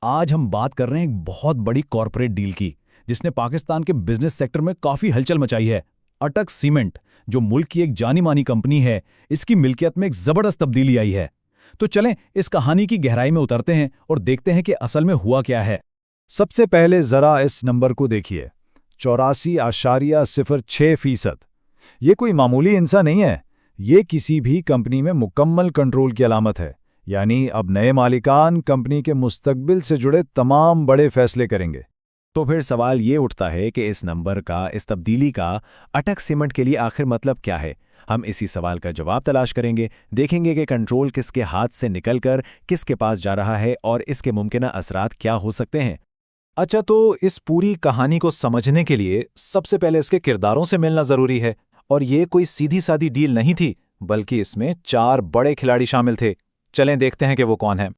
आज हम बात कर रहे हैं एक बहुत बड़ी कॉरपोरेट डील की, जिसने पाकिस्तान के बिजनेस सेक्टर में काफी हलचल मचाई है। अटक सीमेंट, जो मुल्क की एक जानी मानी कंपनी है, इसकी मिल्कियत में एक जबरदस्त तब्दीली आई है। तो चलें इस कहानी की गहराई में उतरते हैं और देखते हैं कि असल में हुआ क्या है। सबसे पहले जरा इस नंबर को देखिए, 84.06%। ये कोई मामूली हिस्सा नहीं है, ये किसी भी कंपनी में मुकम्मल कंट्रोल की अलामत है। यानी अब नए मालिकान कंपनी के मुस्तकबिल से जुड़े तमाम बड़े फैसले करेंगे। तो फिर सवाल ये उठता है कि इस नंबर का, इस तब्दीली का अटक सीमेंट के लिए आखिर मतलब क्या है। हम इसी सवाल का जवाब तलाश करेंगे, देखेंगे कि कंट्रोल किसके हाथ से निकलकर किसके पास जा रहा है और इसके मुमकिन असरात क्या हो सकते हैं। अच्छा, तो इस पूरी कहानी को समझने के लिए सबसे पहले इसके किरदारों से मिलना जरूरी है। और ये कोई सीधी सादी डील नहीं थी, बल्कि इसमें 4 बड़े खिलाड़ी शामिल थे। चलें देखते हैं कि वो कौन है।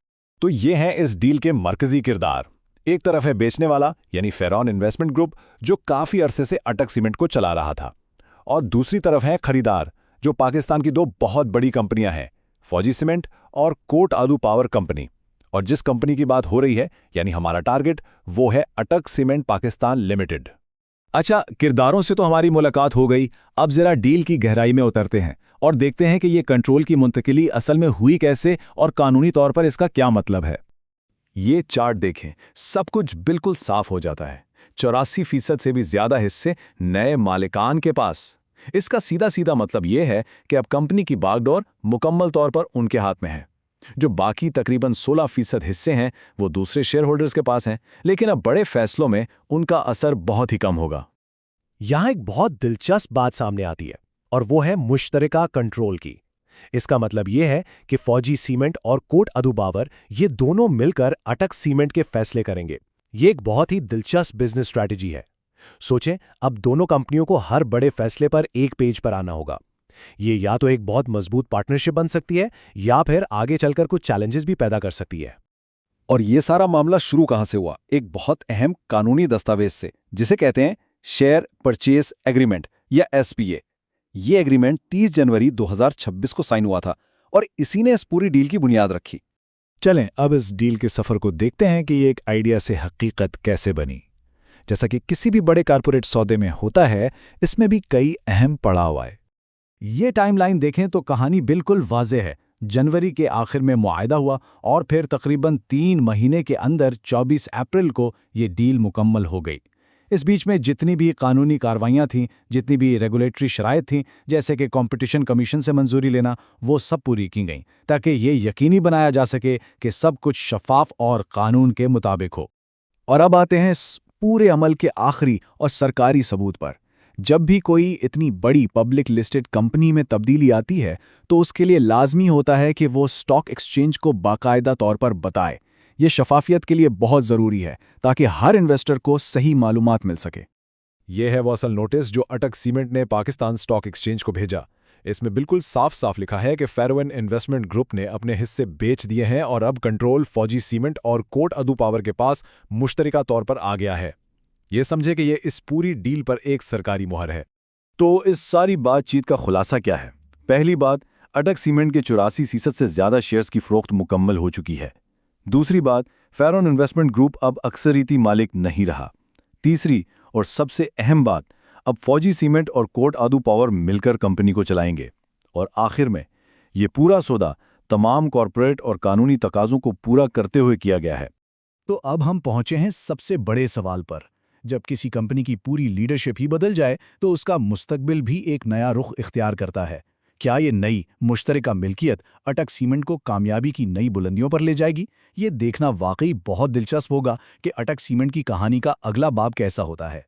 तो ये हैं इस डील के मरकजी किरदार। एक तरफ है बेचने वाला यानी फेरॉन इन्वेस्टमेंट ग्रुप, जो काफी अरसे से अटक सीमेंट को चला रहा था, और दूसरी तरफ है खरीदार, जो पाकिस्तान की 2 बहुत बड़ी कंपनियां हैं, फौजी सीमेंट और कोट आदू पावर कंपनी। और जिस कंपनी की बात हो रही है, यानी हमारा टारगेट, वो है अटक सीमेंट पाकिस्तान लिमिटेड। अच्छा, किरदारों से तो हमारी मुलाकात हो गई। अब जरा डील की गहराई में उतरते हैं और देखते हैं कि ये कंट्रोल की मुंतकिली असल में हुई कैसे और कानूनी तौर पर इसका क्या मतलब है। ये चार्ट देखें, सब कुछ बिल्कुल साफ हो जाता है। 84% से भी ज्यादा हिस्से नए मालिकान के पास। इसका सीधा सीधा मतलब यह है कि अब कंपनी की बागडोर मुकम्मल तौर पर उनके हाथ में है। जो बाकी तकरीबन 16% हिस्से हैं, वो दूसरे शेयर होल्डर्स के पास हैं, लेकिन अब बड़े फैसलों में उनका असर बहुत ही कम होगा। यहां एक बहुत दिलचस्प बात सामने आती है, और वो है मुश्तरका कंट्रोल की। इसका मतलब यह है कि फौजी सीमेंट और कोट अदू पावर, ये दोनों मिलकर अटक सीमेंट के फैसले करेंगे। ये एक बहुत ही दिलचस्प बिजनेस स्ट्रैटेजी है। सोचें, अब दोनों कंपनियों को हर बड़े फैसले पर एक पेज पर आना होगा। ये या तो एक बहुत मजबूत पार्टनरशिप बन सकती है, या फिर आगे चलकर कुछ चैलेंजेस भी पैदा कर सकती है। और ये सारा मामला शुरू कहां से हुआ? एक बहुत अहम कानूनी दस्तावेज से, जिसे कहते हैं शेयर परचेज एग्रीमेंट या एसपीए। ये एग्रीमेंट 30 जनवरी 2026 को साइन हुआ था, और इसी ने इस पूरी डील की बुनियाद रखी। चलें अब इस डील के सफर को देखते हैं कि ये एक आइडिया से हकीकत कैसे बनी। जैसा कि किसी भी बड़े कारपोरेट सौदे में होता है, इसमें भी कई अहम पड़ाव आए। ये टाइमलाइन देखें तो कहानी बिल्कुल वाज़ेह है। जनवरी के आखिर में मुआहदा हुआ और फिर तकरीबन 3 महीने के अंदर 24 अप्रैल को ये डील मुकम्मल हो गई। इस बीच में जितनी भी कानूनी कार्रवाइयाँ थीं, जितनी भी रेगुलेटरी शराइत थीं, जैसे कि कंपटीशन कमीशन से मंजूरी लेना, वो सब पूरी की गईं, ताकि ये यकीनी बनाया जा सके कि सब कुछ शफाफ और कानून के मुताबिक हो। और अब आते हैं इस पूरे अमल के आखिरी और सरकारी सबूत पर। जब भी कोई इतनी बड़ी पब्लिक लिस्टेड कंपनी में तब्दीली आती है, तो उसके लिए लाजमी होता है कि वो स्टॉक एक्सचेंज को बाकायदा तौर पर बताए। ये शफाफियत के लिए बहुत ज़रूरी है, ताकि हर इन्वेस्टर को सही मालूमात मिल सके। यह है वो असल नोटिस जो अटक सीमेंट ने पाकिस्तान स्टॉक एक्सचेंज को भेजा। इसमें बिल्कुल साफ साफ लिखा है कि फेरवन इन्वेस्टमेंट ग्रुप ने अपने हिस्से बेच दिए हैं, और अब कंट्रोल फौजी सीमेंट और कोट अदू पावर के पास मुश्तरका तौर पर आ गया है। ये समझे कि ये इस पूरी डील पर एक सरकारी मुहर है। तो इस सारी बातचीत का खुलासा क्या है? पहली बात, अटक सीमेंट के 84% से ज्यादा शेयर्स की फरोख्त मुकम्मल हो चुकी है। दूसरी बात, फेरॉन इन्वेस्टमेंट ग्रुप अब अक्सरियती मालिक नहीं रहा। तीसरी और सबसे अहम बात, अब फौजी सीमेंट और कोट आदू पावर मिलकर कंपनी को चलाएंगे। और आखिर में, ये पूरा सौदा तमाम कॉरपोरेट और कानूनी तकाज़ों को पूरा करते हुए किया गया है। तो अब हम पहुंचे हैं सबसे बड़े सवाल पर। जब किसी कंपनी की पूरी लीडरशिप ही बदल जाए, तो उसका मुस्तकबिल भी एक नया रुख इख्तियार करता है। क्या ये नई मुश्तरका मिल्कियत अटक सीमेंट को कामयाबी की नई बुलंदियों पर ले जाएगी? ये देखना वाकई बहुत दिलचस्प होगा कि अटक सीमेंट की कहानी का अगला बाब कैसा होता है।